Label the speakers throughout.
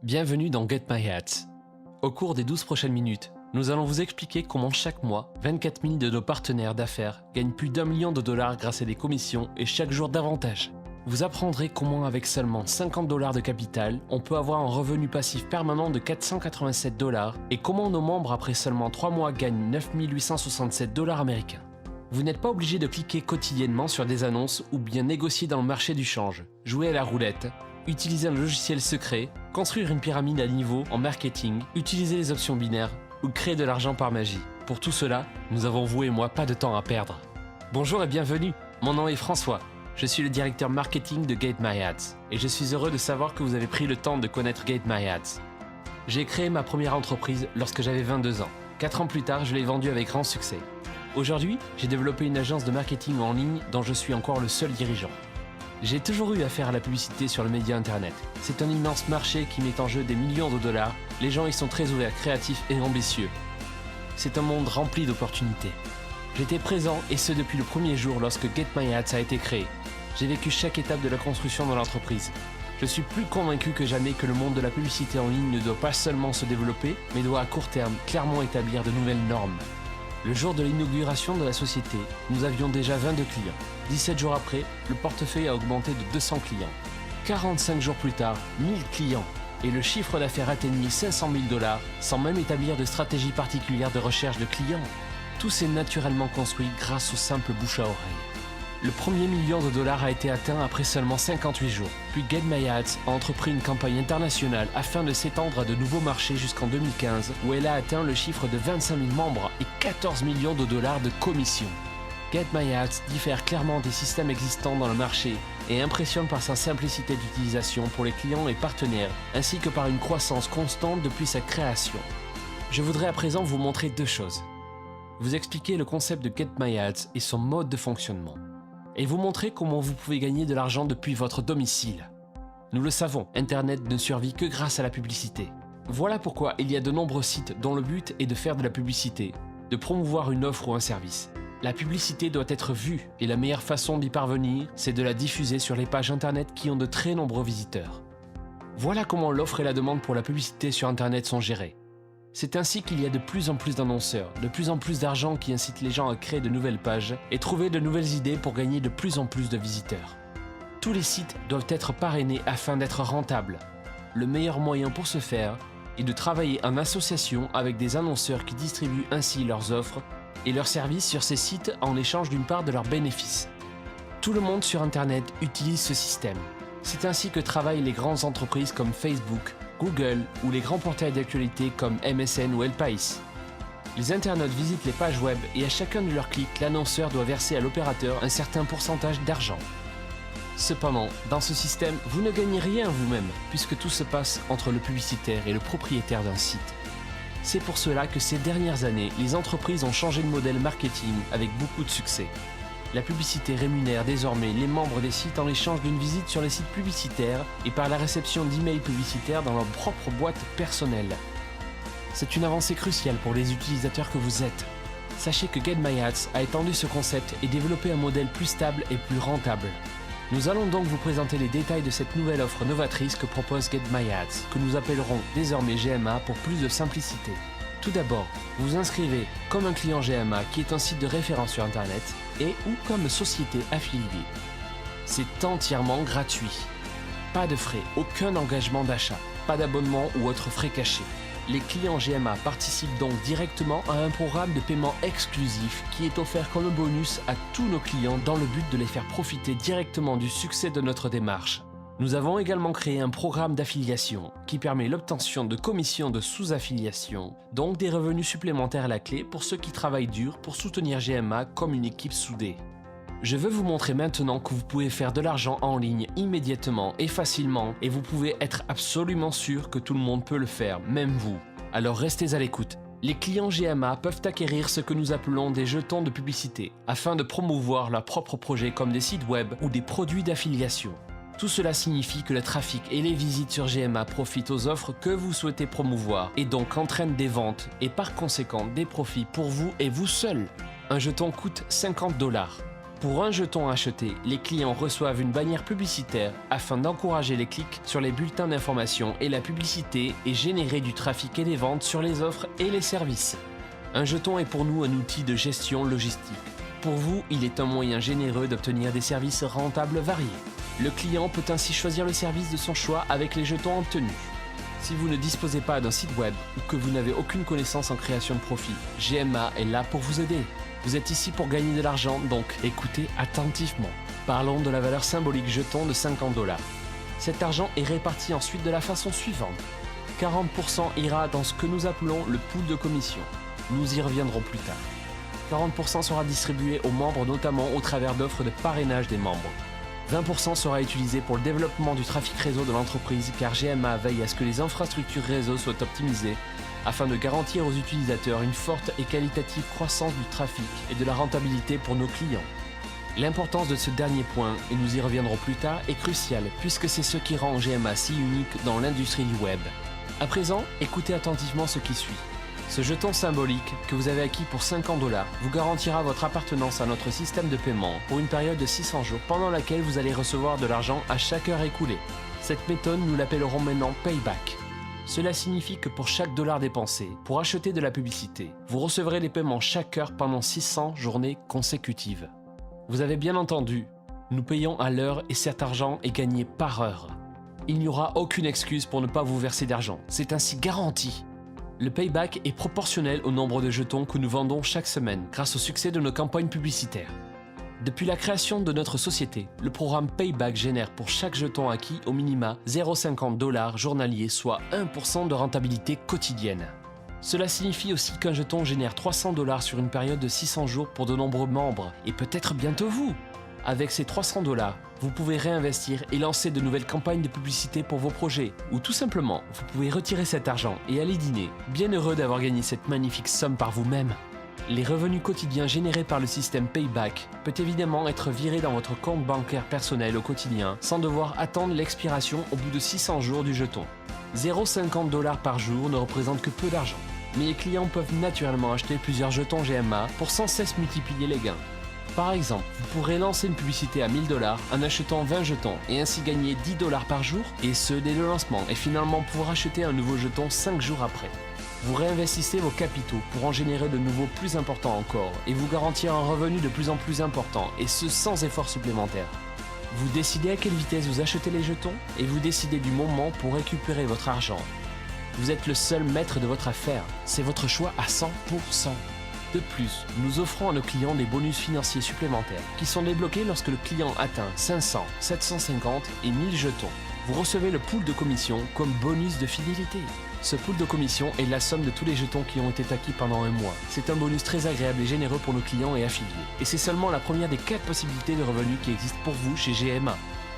Speaker 1: Bienvenue dans Get My Ads. Au cours des 12 prochaines minutes, nous allons vous expliquer comment chaque mois, 24 000 de nos partenaires d'affaires gagnent plus d'1 million de dollars grâce à des commissions et chaque jour davantage. Vous apprendrez comment avec seulement 50 dollars de capital, on peut avoir un revenu passif permanent de 487 dollars et comment nos membres après seulement 3 mois gagnent 9 867 dollars américains. Vous n'êtes pas obligé de cliquer quotidiennement sur des annonces ou bien négocier dans le marché du change, jouer à la roulette, utiliser un logiciel secret, construire une pyramide à niveau en marketing, utiliser les options binaires ou créer de l'argent par magie. Pour tout cela, nous avons vous et moi pas de temps à perdre. Bonjour et bienvenue, mon nom est François. Je suis le directeur marketing de Get My Ads et je suis heureux de savoir que vous avez pris le temps de connaître Get My Ads. J'ai créé ma première entreprise lorsque j'avais 22 ans. 4 ans plus tard, je l'ai vendue avec grand succès. Aujourd'hui, j'ai développé une agence de marketing en ligne dont je suis encore le seul dirigeant. J'ai toujours eu affaire à la publicité sur le média internet. C'est un immense marché qui met en jeu des millions de dollars. Les gens y sont très ouverts, créatifs et ambitieux. C'est un monde rempli d'opportunités. J'étais présent et ce depuis le premier jour lorsque Get My Ads a été créé. J'ai vécu chaque étape de la construction de l'entreprise. Je suis plus convaincu que jamais que le monde de la publicité en ligne ne doit pas seulement se développer, mais doit à court terme clairement établir de nouvelles normes. Le jour de l'inauguration de la société, nous avions déjà 22 clients. 17 jours après, le portefeuille a augmenté de 200 clients. 45 jours plus tard, 1000 clients. Et le chiffre d'affaires atteignit 500 000 dollars sans même établir de stratégie particulière de recherche de clients. Tout s'est naturellement construit grâce au simple bouche à oreille. Le premier million de dollars a été atteint après seulement 58 jours. Puis Get My Ads a entrepris une campagne internationale afin de s'étendre à de nouveaux marchés jusqu'en 2015 où elle a atteint le chiffre de 25 000 membres et 14 millions de dollars de commissions. Get My Ads diffère clairement des systèmes existants dans le marché et impressionne par sa simplicité d'utilisation pour les clients et partenaires ainsi que par une croissance constante depuis sa création. Je voudrais à présent vous montrer deux choses. Vous expliquer le concept de Get My Ads et son mode de fonctionnement. Et vous montrer comment vous pouvez gagner de l'argent depuis votre domicile. Nous le savons, Internet ne survit que grâce à la publicité. Voilà pourquoi il y a de nombreux sites dont le but est de faire de la publicité, de promouvoir une offre ou un service. La publicité doit être vue et la meilleure façon d'y parvenir, c'est de la diffuser sur les pages Internet qui ont de très nombreux visiteurs. Voilà comment l'offre et la demande pour la publicité sur Internet sont gérées. C'est ainsi qu'il y a de plus en plus d'annonceurs, de plus en plus d'argent qui incite les gens à créer de nouvelles pages et trouver de nouvelles idées pour gagner de plus en plus de visiteurs. Tous les sites doivent être parrainés afin d'être rentables. Le meilleur moyen pour ce faire est de travailler en association avec des annonceurs qui distribuent ainsi leurs offres et leurs services sur ces sites en échange d'une part de leurs bénéfices. Tout le monde sur Internet utilise ce système. C'est ainsi que travaillent les grandes entreprises comme Facebook, Google ou les grands portails d'actualité comme MSN ou El País. Les internautes visitent les pages web et à chacun de leurs clics, l'annonceur doit verser à l'opérateur un certain pourcentage d'argent. Cependant, dans ce système, vous ne gagnez rien vous-même puisque tout se passe entre le publicitaire et le propriétaire d'un site. C'est pour cela que ces dernières années, les entreprises ont changé de modèle marketing avec beaucoup de succès. La publicité rémunère désormais les membres des sites en échange d'une visite sur les sites publicitaires et par la réception d'emails publicitaires dans leur propre boîte personnelle. C'est une avancée cruciale pour les utilisateurs que vous êtes. Sachez que Get My Ads a étendu ce concept et développé un modèle plus stable et plus rentable. Nous allons donc vous présenter les détails de cette nouvelle offre novatrice que propose Get My Ads, que nous appellerons désormais GMA pour plus de simplicité. Tout d'abord, vous vous inscrivez comme un client GMA qui est un site de référence sur Internet et ou comme société affiliée. C'est entièrement gratuit. Pas de frais, aucun engagement d'achat, pas d'abonnement ou autres frais cachés. Les clients GMA participent donc directement à un programme de paiement exclusif qui est offert comme bonus à tous nos clients dans le but de les faire profiter directement du succès de notre démarche. Nous avons également créé un programme d'affiliation qui permet l'obtention de commissions de sous-affiliation, donc des revenus supplémentaires à la clé pour ceux qui travaillent dur pour soutenir GMA comme une équipe soudée. Je veux vous montrer maintenant que vous pouvez faire de l'argent en ligne immédiatement et facilement et vous pouvez être absolument sûr que tout le monde peut le faire, même vous. Alors restez à l'écoute. Les clients GMA peuvent acquérir ce que nous appelons des jetons de publicité afin de promouvoir leurs propres projets comme des sites web ou des produits d'affiliation. Tout cela signifie que le trafic et les visites sur GMA profitent aux offres que vous souhaitez promouvoir et donc entraînent des ventes et par conséquent des profits pour vous et vous seul. Un jeton coûte 50 $. Pour un jeton acheté, les clients reçoivent une bannière publicitaire afin d'encourager les clics sur les bulletins d'information et la publicité et générer du trafic et des ventes sur les offres et les services. Un jeton est pour nous un outil de gestion logistique. Pour vous, il est un moyen généreux d'obtenir des services rentables variés. Le client peut ainsi choisir le service de son choix avec les jetons obtenus. Si vous ne disposez pas d'un site web ou que vous n'avez aucune connaissance en création de profit, GMA est là pour vous aider. Vous êtes ici pour gagner de l'argent, donc écoutez attentivement. Parlons de la valeur symbolique jeton de 50 $. Cet argent est réparti ensuite de la façon suivante. 40% ira dans ce que nous appelons le pool de commission. Nous y reviendrons plus tard. 40% sera distribué aux membres, notamment au travers d'offres de parrainage des membres. 20% sera utilisé pour le développement du trafic réseau de l'entreprise, car GMA veille à ce que les infrastructures réseau soient optimisées afin de garantir aux utilisateurs une forte et qualitative croissance du trafic et de la rentabilité pour nos clients. L'importance de ce dernier point, et nous y reviendrons plus tard, est cruciale puisque c'est ce qui rend GMA si unique dans l'industrie du web. À présent, écoutez attentivement ce qui suit. Ce jeton symbolique que vous avez acquis pour 50 $ vous garantira votre appartenance à notre système de paiement pour une période de 600 jours pendant laquelle vous allez recevoir de l'argent à chaque heure écoulée. Cette méthode, nous l'appellerons maintenant Payback. Cela signifie que pour chaque dollar dépensé pour acheter de la publicité, vous recevrez les paiements chaque heure pendant 600 journées consécutives. Vous avez bien entendu, nous payons à l'heure et cet argent est gagné par heure. Il n'y aura aucune excuse pour ne pas vous verser d'argent, c'est ainsi garanti. Le payback est proportionnel au nombre de jetons que nous vendons chaque semaine grâce au succès de nos campagnes publicitaires. Depuis la création de notre société, le programme Payback génère pour chaque jeton acquis au minima 0,50 $ journalier, soit 1% de rentabilité quotidienne. Cela signifie aussi qu'un jeton génère 300 $ sur une période de 600 jours pour de nombreux membres, et peut-être bientôt vous. Avec ces 300 $, vous pouvez réinvestir et lancer de nouvelles campagnes de publicité pour vos projets. Ou tout simplement, vous pouvez retirer cet argent et aller dîner, bien heureux d'avoir gagné cette magnifique somme par vous-même. Les revenus quotidiens générés par le système Payback peut évidemment être viré dans votre compte bancaire personnel au quotidien sans devoir attendre l'expiration au bout de 600 jours du jeton. 0,50 $ par jour ne représente que peu d'argent, mais les clients peuvent naturellement acheter plusieurs jetons GMA pour sans cesse multiplier les gains. Par exemple, vous pourrez lancer une publicité à 1000 $ en achetant 20 jetons et ainsi gagner 10 $ par jour, et ce dès le lancement, et finalement pouvoir acheter un nouveau jeton 5 jours après. Vous réinvestissez vos capitaux pour en générer de nouveaux plus importants encore et vous garantir un revenu de plus en plus important, et ce sans effort supplémentaire. Vous décidez à quelle vitesse vous achetez les jetons et vous décidez du moment pour récupérer votre argent. Vous êtes le seul maître de votre affaire, c'est votre choix à 100%. De plus, nous offrons à nos clients des bonus financiers supplémentaires qui sont débloqués lorsque le client atteint 500, 750 et 1000 jetons. Vous recevez le pool de commission comme bonus de fidélité. Ce pool de commission est la somme de tous les jetons qui ont été acquis pendant un mois. C'est un bonus très agréable et généreux pour nos clients et affiliés. Et c'est seulement la première des 4 possibilités de revenus qui existent pour vous chez GMA.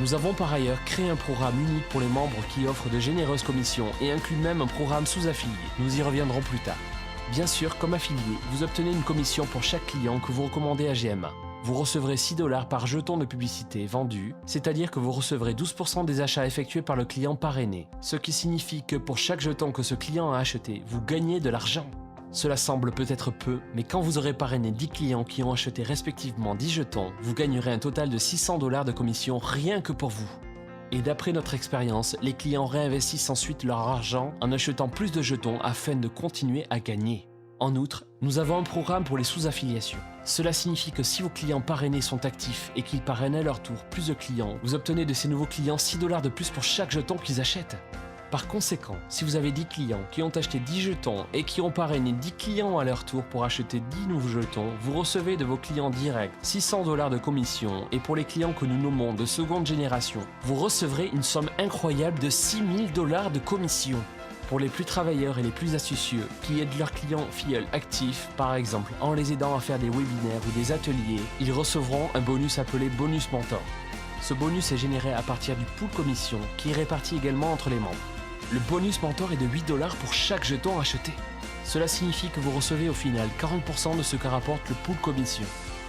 Speaker 1: Nous avons par ailleurs créé un programme unique pour les membres qui offre de généreuses commissions et inclut même un programme sous-affilié. Nous y reviendrons plus tard. Bien sûr, comme affilié, vous obtenez une commission pour chaque client que vous recommandez à GMA. Vous recevrez 6 $ par jeton de publicité vendu, c'est-à-dire que vous recevrez 12% des achats effectués par le client parrainé, ce qui signifie que pour chaque jeton que ce client a acheté, vous gagnez de l'argent. Cela semble peut-être peu, mais quand vous aurez parrainé 10 clients qui ont acheté respectivement 10 jetons, vous gagnerez un total de 600 $ de commission rien que pour vous. Et d'après notre expérience, les clients réinvestissent ensuite leur argent en achetant plus de jetons afin de continuer à gagner. En outre, nous avons un programme pour les sous-affiliations. Cela signifie que si vos clients parrainés sont actifs et qu'ils parrainent à leur tour plus de clients, vous obtenez de ces nouveaux clients 6 $ de plus pour chaque jeton qu'ils achètent. Par conséquent, si vous avez 10 clients qui ont acheté 10 jetons et qui ont parrainé 10 clients à leur tour pour acheter 10 nouveaux jetons, vous recevez de vos clients directs 600 $ de commission, et pour les clients que nous nommons de seconde génération, vous recevrez une somme incroyable de 6000 $ de commission. Pour les plus travailleurs et les plus astucieux, qui aident leurs clients filleuls actifs, par exemple en les aidant à faire des webinaires ou des ateliers, ils recevront un bonus appelé bonus mentor. Ce bonus est généré à partir du pool commission qui est réparti également entre les membres. Le bonus mentor est de 8 $ pour chaque jeton acheté. Cela signifie que vous recevez au final 40% de ce que rapporte le pool commission.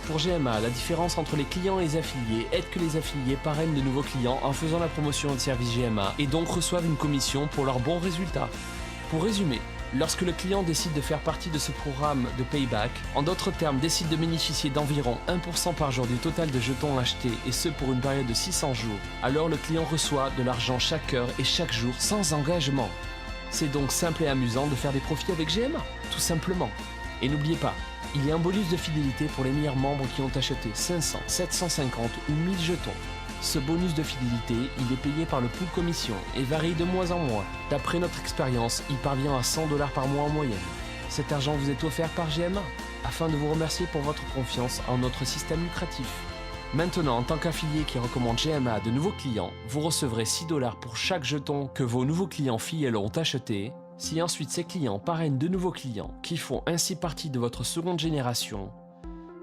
Speaker 1: Pour GMA, la différence entre les clients et les affiliés est que les affiliés parrainent de nouveaux clients en faisant la promotion de service GMA et donc reçoivent une commission pour leurs bons résultats. Pour résumer, Lorsque le client décide de faire partie de ce programme de payback, en d'autres termes décide de bénéficier d'environ 1% par jour du total de jetons achetés et ce pour une période de 600 jours, alors le client reçoit de l'argent chaque heure et chaque jour sans engagement. C'est donc simple et amusant de faire des profits avec GMA, tout simplement. Et n'oubliez pas, il y a un bonus de fidélité pour les meilleurs membres qui ont acheté 500, 750 ou 1000 jetons. Ce bonus de fidélité, il est payé par le pool commission et varie de mois en mois. D'après notre expérience, il parvient à 100 $ par mois en moyenne. Cet argent vous est offert par GMA afin de vous remercier pour votre confiance en notre système lucratif. Maintenant, en tant qu'affilié qui recommande GMA à de nouveaux clients, vous recevrez 6 $ pour chaque jeton que vos nouveaux clients fidèles ont acheté. Si ensuite ces clients parrainent de nouveaux clients qui font ainsi partie de votre seconde génération,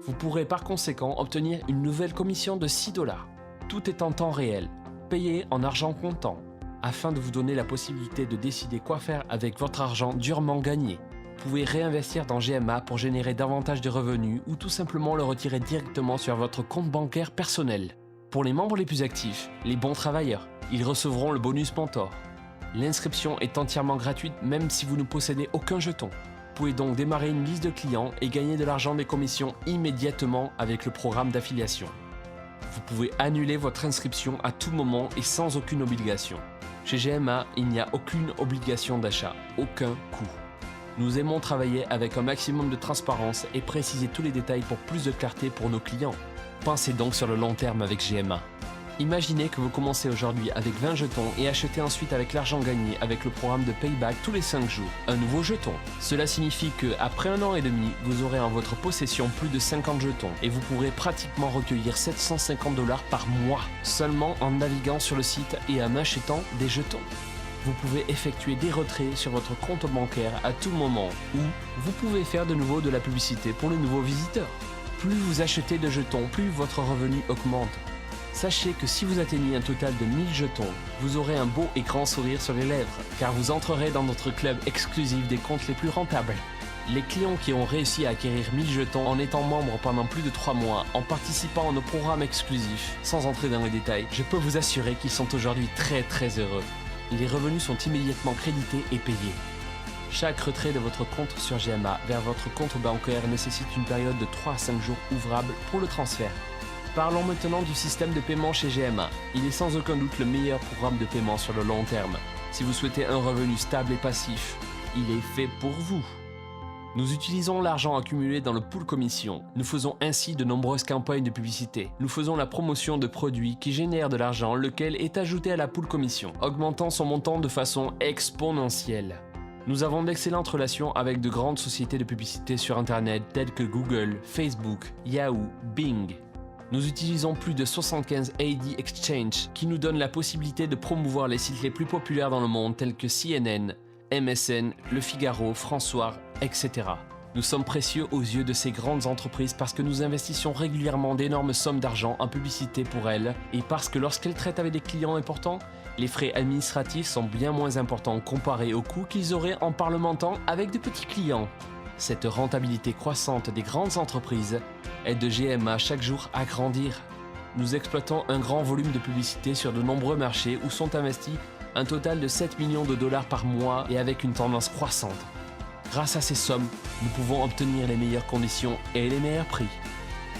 Speaker 1: vous pourrez par conséquent obtenir une nouvelle commission de 6 $. Tout est en temps réel, payé en argent comptant, afin de vous donner la possibilité de décider quoi faire avec votre argent durement gagné. Vous pouvez réinvestir dans GMA pour générer davantage de revenus ou tout simplement le retirer directement sur votre compte bancaire personnel. Pour les membres les plus actifs, les bons travailleurs, ils recevront le bonus mentor. L'inscription est entièrement gratuite même si vous ne possédez aucun jeton. Vous pouvez donc démarrer une liste de clients et gagner de l'argent des commissions immédiatement avec le programme d'affiliation. Vous pouvez annuler votre inscription à tout moment et sans aucune obligation. Chez GMA, il n'y a aucune obligation d'achat, aucun coût. Nous aimons travailler avec un maximum de transparence et préciser tous les détails pour plus de clarté pour nos clients. Pensez donc sur le long terme avec GMA. Imaginez que vous commencez aujourd'hui avec 20 jetons et achetez ensuite avec l'argent gagné avec le programme de payback tous les 5 jours, un nouveau jeton. Cela signifie qu'après 1 an et demi, vous aurez en votre possession plus de 50 jetons et vous pourrez pratiquement recueillir 750 $ par mois seulement en naviguant sur le site et en achetant des jetons. Vous pouvez effectuer des retraits sur votre compte bancaire à tout moment ou vous pouvez faire de nouveau de la publicité pour les nouveaux visiteurs. Plus vous achetez de jetons, plus votre revenu augmente. Sachez que si vous atteignez un total de 1000 jetons, vous aurez un beau et grand sourire sur les lèvres, car vous entrerez dans notre club exclusif des comptes les plus rentables. Les clients qui ont réussi à acquérir 1000 jetons en étant membres pendant plus de 3 mois, en participant à nos programmes exclusifs, sans entrer dans les détails, je peux vous assurer qu'ils sont aujourd'hui très heureux. Les revenus sont immédiatement crédités et payés. Chaque retrait de votre compte sur GMA vers votre compte bancaire nécessite une période de 3 à 5 jours ouvrables pour le transfert. Parlons maintenant du système de paiement chez GMA. Il est sans aucun doute le meilleur programme de paiement sur le long terme. Si vous souhaitez un revenu stable et passif, il est fait pour vous. Nous utilisons l'argent accumulé dans le pool commission. Nous faisons ainsi de nombreuses campagnes de publicité. Nous faisons la promotion de produits qui génèrent de l'argent, lequel est ajouté à la pool commission, augmentant son montant de façon exponentielle. Nous avons d'excellentes relations avec de grandes sociétés de publicité sur Internet telles que Google, Facebook, Yahoo, Bing. Nous utilisons plus de 75 AD Exchange qui nous donnent la possibilité de promouvoir les sites les plus populaires dans le monde tels que CNN, MSN, Le Figaro, François, etc. Nous sommes précieux aux yeux de ces grandes entreprises parce que nous investissons régulièrement d'énormes sommes d'argent en publicité pour elles et parce que lorsqu'elles traitent avec des clients importants, les frais administratifs sont bien moins importants comparés aux coûts qu'ils auraient en parlementant avec de petits clients. Cette rentabilité croissante des grandes entreprises aide GMA chaque jour à grandir. Nous exploitons un grand volume de publicité sur de nombreux marchés où sont investis un total de 7 millions de $ par mois et avec une tendance croissante. Grâce à ces sommes, nous pouvons obtenir les meilleures conditions et les meilleurs prix.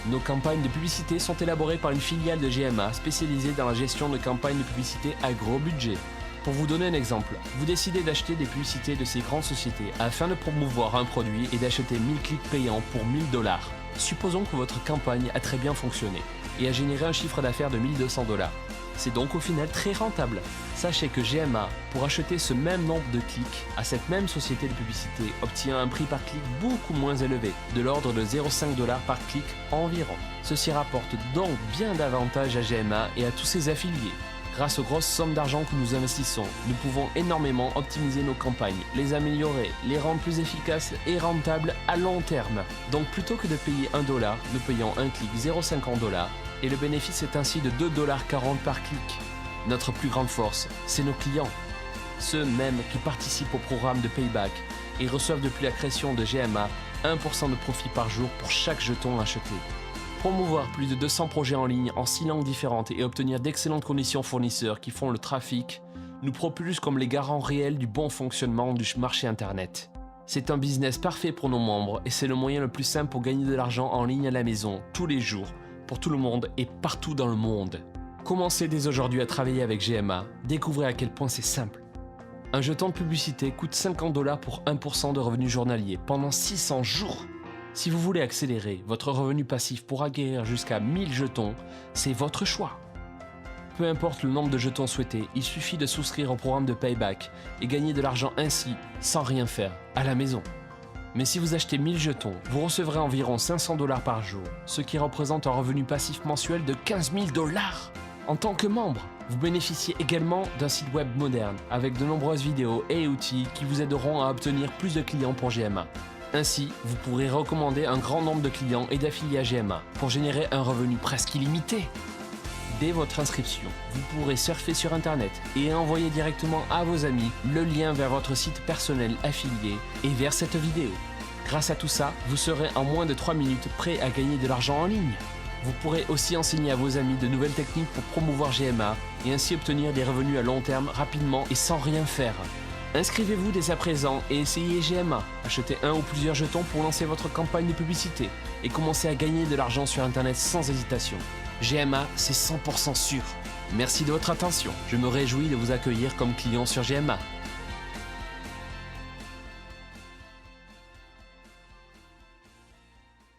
Speaker 1: Nos campagnes de publicité sont élaborées par une filiale de GMA spécialisée dans la gestion de campagnes de publicité à gros budget. Pour vous donner un exemple, vous décidez d'acheter des publicités de ces grandes sociétés afin de promouvoir un produit et d'acheter 1000 clics payants pour 1000 $. Supposons que votre campagne a très bien fonctionné et a généré un chiffre d'affaires de 1200 $. C'est donc au final très rentable. Sachez que GMA, pour acheter ce même nombre de clics à cette même société de publicité, obtient un prix par clic beaucoup moins élevé, de l'ordre de 0,5 $ par clic environ. Ceci rapporte donc bien davantage à GMA et à tous ses affiliés. Grâce aux grosses sommes d'argent que nous investissons, nous pouvons énormément optimiser nos campagnes, les améliorer, les rendre plus efficaces et rentables à long terme. Donc plutôt que de payer 1 $, nous payons un clic 0,50 $ et le bénéfice est ainsi de 2,40 $ par clic. Notre plus grande force, c'est nos clients. Ceux mêmes qui participent au programme de payback et reçoivent depuis la création de GMA 1% de profit par jour pour chaque jeton acheté. Promouvoir plus de 200 projets en ligne en 6 langues différentes et obtenir d'excellentes conditions fournisseurs qui font le trafic nous propulse comme les garants réels du bon fonctionnement du marché Internet. C'est un business parfait pour nos membres et c'est le moyen le plus simple pour gagner de l'argent en ligne à la maison, tous les jours, pour tout le monde et partout dans le monde. Commencez dès aujourd'hui à travailler avec GMA, découvrez à quel point c'est simple. Un jeton de publicité coûte 50 $ pour 1% de revenus journaliers pendant 600 jours. Si vous voulez accélérer votre revenu passif pour acquérir jusqu'à 1000 jetons, c'est votre choix. Peu importe le nombre de jetons souhaités, il suffit de souscrire au programme de Payback et gagner de l'argent ainsi, sans rien faire, à la maison. Mais si vous achetez 1000 jetons, vous recevrez environ 500 $ par jour, ce qui représente un revenu passif mensuel de 15 000 $. En tant que membre, vous bénéficiez également d'un site web moderne avec de nombreuses vidéos et outils qui vous aideront à obtenir plus de clients pour GMA. Ainsi, vous pourrez recommander un grand nombre de clients et d'affiliés à GMA pour générer un revenu presque illimité. Dès votre inscription, vous pourrez surfer sur Internet et envoyer directement à vos amis le lien vers votre site personnel affilié et vers cette vidéo. Grâce à tout ça, vous serez en moins de 3 minutes prêt à gagner de l'argent en ligne. Vous pourrez aussi enseigner à vos amis de nouvelles techniques pour promouvoir GMA et ainsi obtenir des revenus à long terme rapidement et sans rien faire. Inscrivez-vous dès à présent et essayez GMA. Achetez un ou plusieurs jetons pour lancer votre campagne de publicité et commencez à gagner de l'argent sur Internet sans hésitation. GMA, c'est 100% sûr. Merci de votre attention. Je me réjouis de vous accueillir comme client sur GMA.